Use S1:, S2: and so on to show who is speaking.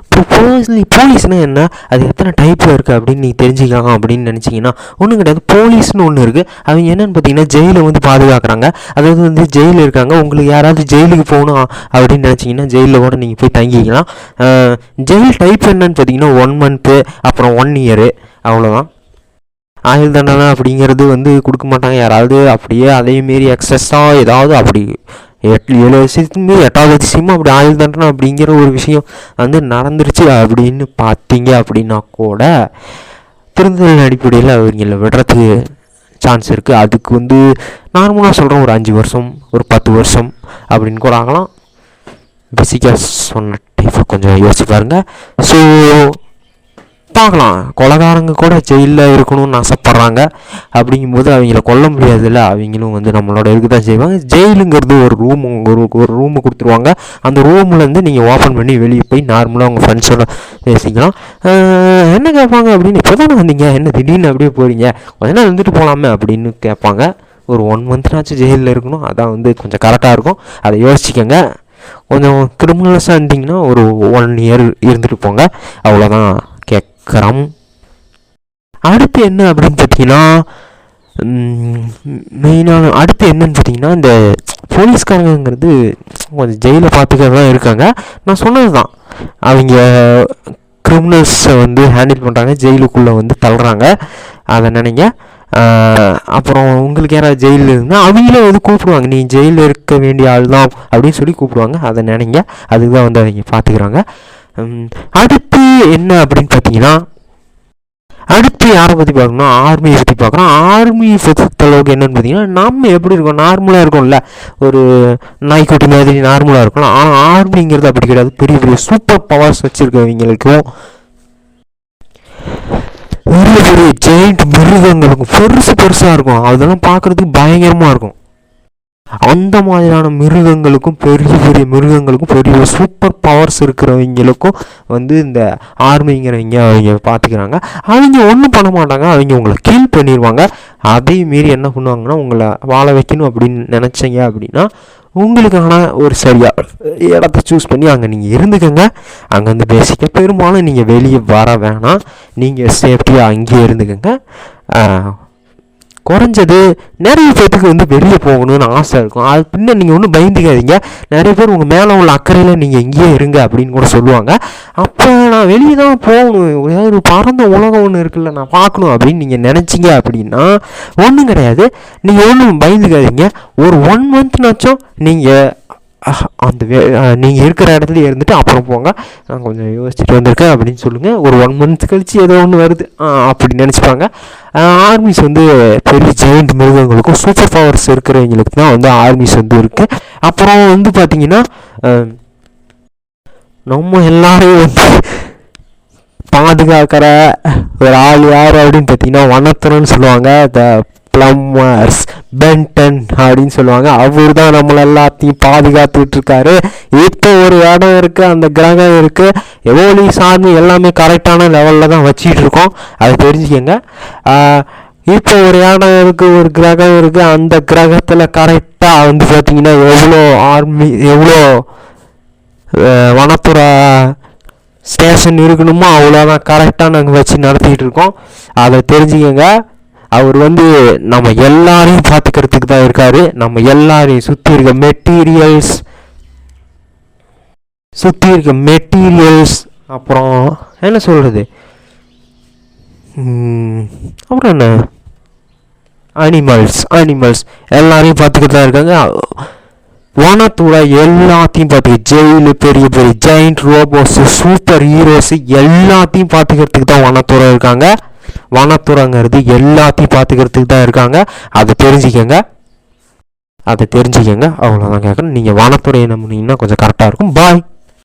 S1: இப்போ போலீஸ்னால் என்ன, அது எத்தனை டைப்பில் இருக்குது அப்படின்னு நீங்கள் தெரிஞ்சுக்கலாம் அப்படின்னு நினச்சிங்கன்னா ஒன்றும் கிடையாது. போலீஸ்னு ஒன்று இருக்குது. அவங்க என்னென்னு பார்த்தீங்கன்னா ஜெயிலை வந்து பாதுகாக்கிறாங்க. அதாவது வந்து ஜெயில் இருக்காங்க. உங்களுக்கு யாராவது ஜெயிலுக்கு போகணும் அப்படின்னு நினச்சிங்கன்னா ஜெயிலில் கூட நீங்கள் போய் தங்கிக்கலாம். ஜெயில் டைப் என்னன்னு பார்த்தீங்கன்னா 1 month, அப்புறம் 1 year, அவ்வளோதான். ஆயுள் தண்டனை அப்படிங்கிறது வந்து கொடுக்க மாட்டாங்க. யாராவது அப்படியே அதேமாரி எக்ஸஸாக ஏதாவது அப்படி 7 வருஷத்துக்கு 8வது வருஷமும் அப்படி ஆயுள் தண்டனை அப்படிங்கிற ஒரு விஷயம் வந்து நடந்துருச்சு அப்படின்னு பார்த்தீங்க அப்படின்னா கூட திருந்துதல் அடிப்படையில் அவங்கள விடுறதுக்கு சான்ஸ் இருக்குது. அதுக்கு வந்து நார்மலாக சொல்கிறோம் ஒரு 5 வருஷம், ஒரு 10 வருஷம் அப்படின்னு கூட ஆகலாம். பேசிக்காக சொன்ன டைப்பை கொஞ்சம் யோசிச்சு பாருங்கள். ஸோ பார்க்கலாம். கொலைகாரங்க கூட ஜெயிலில் இருக்கணும்னு ஆசைப்பட்றாங்க. அப்படிங்கும்போது அவங்கள கொல்ல முடியாதுல்ல, அவங்களும் வந்து நம்மளோட இதுக்கு தான் செய்வாங்க. ஜெயிலுங்கிறது ஒரு ரூமு கொடுத்துருவாங்க. அந்த ரூம்லேருந்து நீங்கள் ஓப்பன் பண்ணி வெளியே போய் நார்மலாக உங்கள் ஃப்ரெண்ட்ஸோட பேசிக்கலாம். என்ன கேட்பாங்க அப்படின்னு, இப்போ தானே வந்தீங்க, என்ன திடீர்னு அப்படியே போகிறீங்க, கொஞ்ச நேரம் வந்துட்டு போகலாமே அப்படின்னு கேட்பாங்க. ஒரு 1 monthனாச்சும் ஜெயிலில் இருக்கணும். அதான் வந்து கொஞ்சம் கரெக்டாக இருக்கும். அதை யோசிச்சுக்கோங்க. கொஞ்சம் கிரிமினல்ஸாக இருந்தீங்கன்னா ஒரு 1 year இருந்துட்டு போங்க, அவ்வளோதான் கேட்குறோம். அடுத்து என்ன அப்படின்னு பார்த்தீங்கன்னா மெயினான அடுத்து என்னன்னு பார்த்தீங்கன்னா இந்த போலீஸ்காரங்கிறது கொஞ்சம் ஜெயிலை பார்த்துக்க தான் இருக்காங்க. நான் சொன்னது தான், அவங்க கிரிமினல்ஸை வந்து ஹேண்டில் பண்ணுறாங்க, ஜெயிலுக்குள்ளே வந்து தள்ளுறாங்க. அதை நினைங்க. அப்புறம் உங்களுக்கு யாராவது ஜெயிலில் இருந்தால் அவங்களே வந்து கூப்பிடுவாங்க, நீ ஜெயிலில் இருக்க வேண்டிய ஆள் தான் அப்படின்னு சொல்லி கூப்பிடுவாங்க. அதை நினைங்க. அதுக்கு தான் வந்து அவங்க பார்த்துக்கிறாங்க. அடுத்து என்ன அப்படின்னு பார்த்தீங்கன்னா, அடுத்து யாரை பற்றி பார்க்கணும், ஆர்மியை பற்றி பார்க்குறோம். ஆர்மி பொறுத்தளவுக்கு என்னென்னு பார்த்தீங்கன்னா, நம்ம எப்படி இருக்கோம், நார்மலாக இருக்கோம்ல, ஒரு நாய்க்குட்டி மாதிரி நார்மலாக இருக்கலாம். ஆனால் ஆர்மிங்கிறது அப்படி கிடையாது. பெரிய பெரிய சூப்பர் பவர்ஸ் வச்சுருக்கவங்களுக்கும் பெரிய பெரிய ஜெயிண்ட் மிருகங்களுக்கும் பெருசாக இருக்கும். அதெல்லாம் பார்க்குறதுக்கு பயங்கரமாக இருக்கும். அந்த மாதிரியான மிருகங்களுக்கும் பெரிய பெரிய மிருகங்களுக்கும் பெரிய சூப்பர் பவர்ஸ் இருக்கிறவங்களுக்கும் வந்து இந்த ஆர்மிங்கிறவங்க அவங்க பார்த்துக்கிறாங்க. அவங்க ஒன்றும் பண்ண மாட்டாங்க, அவங்க உங்களை கீல் பண்ணிடுவாங்க. அதே மாரி என்ன பண்ணுவாங்கன்னா, உங்களை வாழ வைக்கணும் அப்படின்னு நினச்சிங்க அப்படின்னா உங்களுக்கான ஒரு சரியாக இடத்த சூஸ் பண்ணி அங்கே நீங்கள் இருந்துக்கோங்க. அங்கே வந்து பேசிக்க பெரும்பாலும் நீங்கள் வெளியே வர வேணாம், நீங்கள் சேஃப்டியாக அங்கேயே இருந்துக்கோங்க. குறைஞ்சது நிறைய பேர்த்துக்கு வந்து வெளியே போகணும்னு ஆசை இருக்கும். அது பின்ன நீங்கள் ஒன்றும் பயந்துக்காதீங்க. நிறைய பேர் உங்கள் மேலே உள்ள அக்கறையில் நீங்கள் இங்கேயே இருங்க அப்படின்னு கூட சொல்லுவாங்க. அப்போ நான் வெளியே தான் போகணும், ஒரு பரந்த உலகம் ஒன்று இருக்குல்ல, நான் பார்க்கணும் அப்படின்னு நீங்கள் நினச்சிங்க அப்படின்னா ஒன்றும் கிடையாது. நீங்கள் ஒன்றும் பயந்துக்காதீங்க. ஒரு 1 monthனாச்சும் நீங்கள் அந்த நீங்கள் இருக்கிற இடத்துல இருந்துட்டு அப்புறம் போங்க, நான் கொஞ்சம் யோசிச்சுட்டு வந்திருக்கேன் அப்படின்னு சொல்லுங்கள். ஒரு 1 month கழிச்சு ஏதோ ஒன்று வருது அப்படி நினச்சிப்பாங்க. ஆர்மிஸ் வந்து பெரிய ஜெயிண்ட் மிருகங்களுக்கும் சூப்பர் பவர்ஸ் இருக்கிறவங்களுக்கு தான் வந்து ஆர்மிஸ் வந்து இருக்குது. அப்புறம் வந்து பார்த்திங்கன்னா நம்ம எல்லாரையும் வந்து பாதுகாக்கிற ஒரு ஆள் யார் அப்படின்னு பார்த்தீங்கன்னா வனத்துறைன்னு சொல்லுவாங்க. த பிளம்மர்ஸ் பென்டன் அப்படின்னு சொல்லுவாங்க. அவர் தான் நம்மளை எல்லாத்தையும் பாதுகாத்துக்கிட்டு இருக்காரு. இப்போ ஒரு இடம் இருக்குது, அந்த கிரகம் இருக்குது, எவோலிஸ் ஆர்மி எல்லாமே கரெக்டான லெவலில் தான் வச்சிட்டு இருக்கோம், அதை தெரிஞ்சுக்கங்க. இப்போ ஒரு இடம் இருக்குது, ஒரு கிரகம் இருக்குது, அந்த கிரகத்தில் கரெக்டாக வந்து பார்த்திங்கன்னா எவ்வளோ ஆர்மி எவ்வளோ வனத்துறை ஸ்டேஷன் இருக்கணுமோ அவ்வளோதான் கரெக்டாக நாங்கள் வச்சு நடத்திக்கிட்டு இருக்கோம், அதை தெரிஞ்சுக்கங்க. அவர் வந்து நம்ம எல்லாரையும் பார்த்துக்கிறதுக்கு தான் இருக்காரு. நம்ம எல்லாரையும் சுற்றி இருக்க மெட்டீரியல்ஸ் அப்புறம் என்ன சொல்கிறது, அப்புறம் என்ன அனிமல்ஸ் எல்லாரையும் பார்த்துக்கிட்டு தான் இருக்காங்க. வனத்தோட எல்லாத்தையும் பார்த்துக்க, ஜெயிலு, பெரிய பெரிய ஜெயிண்ட் ரோபோஸ், சூப்பர் ஹீரோஸ் எல்லாத்தையும் பார்த்துக்கிறதுக்கு தான் வனத்துறை இருக்காங்க. வனத்துறைங்கிறது எல்லாத்தையும் பார்த்துக்கிறதுக்கு தான் இருக்காங்க, அதை தெரிஞ்சுக்கங்க. அவ்வளோதான் கேட்குறேன். நீங்கள் வனத்துறையை நம்பினீங்கன்னா கொஞ்சம் கரெக்டாக இருக்கும். பாய்.